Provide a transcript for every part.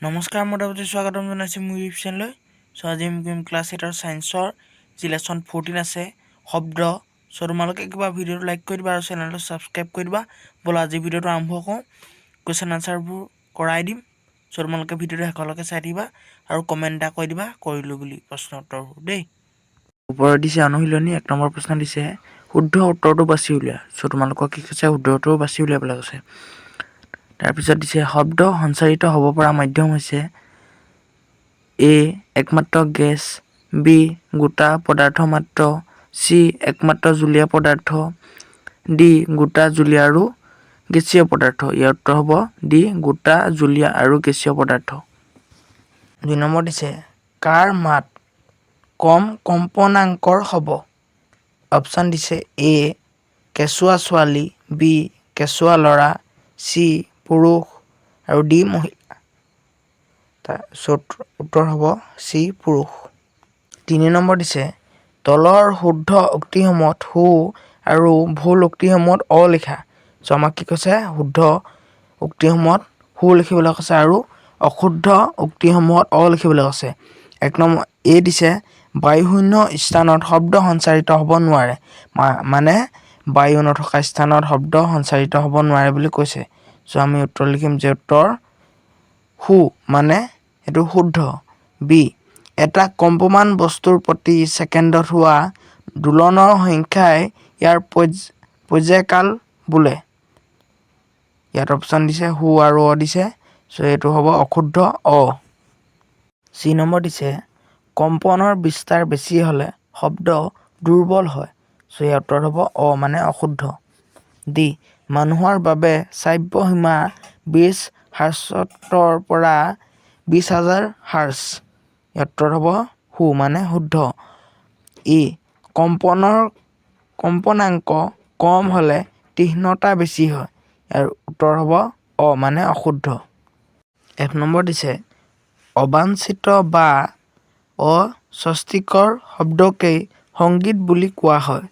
নমস্কাৰ, মই আপোনাক স্বাগতম জনাইছোঁ মোৰ ইউটিউব চেনেললৈ। আজি আমি কৰিম ক্লাছ 8 ছায়েন্সৰ যি লেচন 14 আছে শব্দ। তোমালোকে কিবা ভিডিঅ'টো লাইক কৰি দিবা আৰু চেনেলটো ছাবস্ক্ৰাইব কৰি দিবা। ব'লা আজি ভিডিঅ'টো আৰম্ভ কৰোঁ। কুৱেশ্যন আনচাৰবোৰ কৰাই দিম। তোমালোকে ভিডিঅ'টো শেষলৈকে চাই দিবা আৰু কমেণ্ট এটা কৰি দিবা কৰিলোঁ বুলি প্ৰশ্ন উত্তৰবোৰ দেই। ওপৰত দিছে অনুশীলনী 1 নম্বৰ প্ৰশ্ন দিছে শুদ্ধ উত্তৰটো বাছি উলিওৱা। তোমালোকক কি কৈছে শুদ্ধ উত্তৰটো বাছি উলিয়াবলৈ কৈছে। তাৰপিছত দিছে শব্দ সঞ্চাৰিত হ'ব পৰা মাধ্যম হৈছে এ একমাত্ৰ গেছ, বি গোটা পদাৰ্থ মাত্ৰ, চি একমাত্ৰ জুলীয়া পদাৰ্থ, ডি গোটা জুলীয়া আৰু গেছীয় পদাৰ্থ। ইয়াৰ উত্তৰ হ'ব ডি গোটা জুলীয়া আৰু গেছীয় পদাৰ্থ। 2 নম্বৰ দিছে কাৰ মাত কম কম্পনাংকৰ হ'ব। অপশ্যন দিছে এ কেঁচুৱা ছোৱালী, বি কেঁচুৱা ল'ৰা, চি পুৰুষ আৰু ডি মহিলা। তাৰপিছত উত্তৰ হ'ব চি পুৰুষ। 3 নম্বৰ দিছে তলৰ শুদ্ধ উক্তিসমূহত সু আৰু ভুল উক্তিসমূহত অ লিখা। আমাক কি কৈছে শুদ্ধ উক্তিসমূহত সু লিখিবলৈ কৈছে আৰু অশুদ্ধ উক্তিসমূহত অ লিখিবলৈ কৈছে। 1 নম্বৰ এ দিছে বায়ুশূন্য স্থানত শব্দ সঞ্চাৰিত হ'ব নোৱাৰে। মানে বায়ু নথকা স্থানত শব্দ সঞ্চাৰিত হ'ব নোৱাৰে বুলি কৈছে। আমি উত্তৰ লিখিম যে উত্তৰ সু মানে এইটো শুদ্ধ। বি এটা কম্পমান বস্তুৰ প্ৰতি ছেকেণ্ডত হোৱা দোলনৰ সংখ্যাই ইয়াৰ পৰ্যায়কাল বোলে। ইয়াত অপশ্যন দিছে সু আৰু অ দিছে। এইটো হ'ব অশুদ্ধ অ। চি নম্বৰ দিছে কম্পনৰ বিস্তাৰ বেছি হ'লে শব্দ দুৰ্বল হয়। ইয়াৰ উত্তৰ হ'ব অ মানে অশুদ্ধ। ডি মানুহৰ বাবে শ্ৰাব্য সীমা 20 হাৰ্টছৰ পৰা 20,000 হাৰ্টজ। ইয়াৰ উত্তৰ হ'ব সু মানে শুদ্ধ। ই কম্পনাংক কম হ'লে তীক্ষ্ণতা বেছি হয়। ইয়াৰ উত্তৰ হ'ব অ মানে অশুদ্ধ। 1 নম্বৰ দিছে অবাঞ্ছিত বা অস্বস্তিকৰ শব্দকেই সংগীত বুলি কোৱা হয়।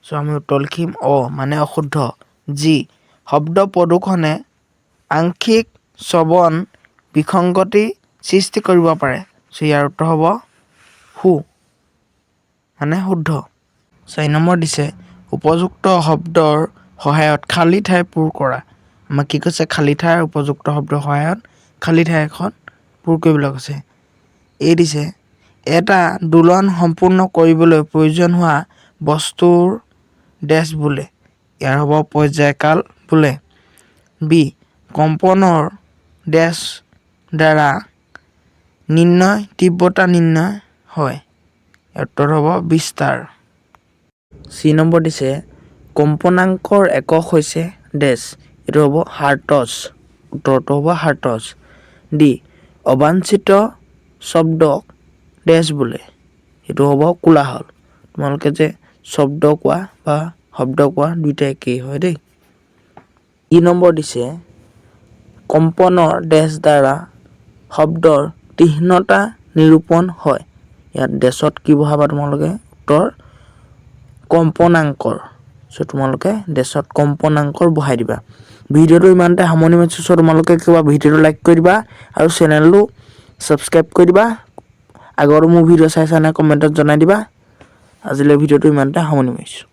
আমি উত্তৰ লিখিম অ মানে অশুদ্ধ। জি শব্দ প্ৰদূষণে আংশিক শ্ৰৱণ বিসংগতি সৃষ্টি কৰিব পাৰে। ইয়াৰ উত্তৰ হ'ব সু মানে শুদ্ধ। 4 নম্বৰ দিছে উপযুক্ত শব্দৰ সহায়ত খালী ঠাই পূৰ কৰা। আমাক কি কৈছে খালী ঠাইৰ উপযুক্ত শব্দৰ সহায়ত খালী ঠাই এখন পূৰ কৰিবলৈ কৈছে। এই দিছে এটা দোলন সম্পূৰ্ণ কৰিবলৈ প্ৰয়োজন হোৱা বস্তুৰ ডেছ বোলে। ইয়াৰ হ'ব পৰ্যায়কাল বোলে। বি কম্পনৰ ডেছ দ্বাৰা নিৰ্ণয় তীব্ৰতা নিৰ্ণয় হয়। ইয়াৰ উত্তৰ হ'ব বিস্তাৰ। চি নম্বৰ দিছে কম্পনাংকৰ একক হৈছে ডেছ। এইটো হ'ব হাৰ্টজ। উত্তৰটো হ'ব হাৰ্টজ। ডি অবাঞ্ছিত শব্দক ডেছ বোলে। সেইটো হ'ব কোলাহল। তোমালোকে যে শব্দ কোৱা বা শব্দ কোৱা দুইটা একেই হয় দেই। ই নম্বৰ দিছে কম্পনৰ ডেছ দ্বাৰা শব্দৰ তীক্ষ্ণতা নিৰূপণ হয়। ইয়াত ডেছত কি বহাবা তোমালোকে উত্তৰ কম্পনাংকৰ। তোমালোকে ডেছত কম্পনাংকৰ বহাই দিবা। ভিডিঅ'টো ইমানতে সামৰণি মাৰিছোঁ। তোমালোকে কিবা ভিডিঅ'টো লাইক কৰি দিবা আৰু চেনেলটো ছাবস্ক্ৰাইব কৰি দিবা। আগৰ মোৰ ভিডিঅ' চাইছা নে কমেণ্টত জনাই দিবা। আজিলৈ ভিডিঅ'টো ইমানতে সামৰণি মাৰিছোঁ।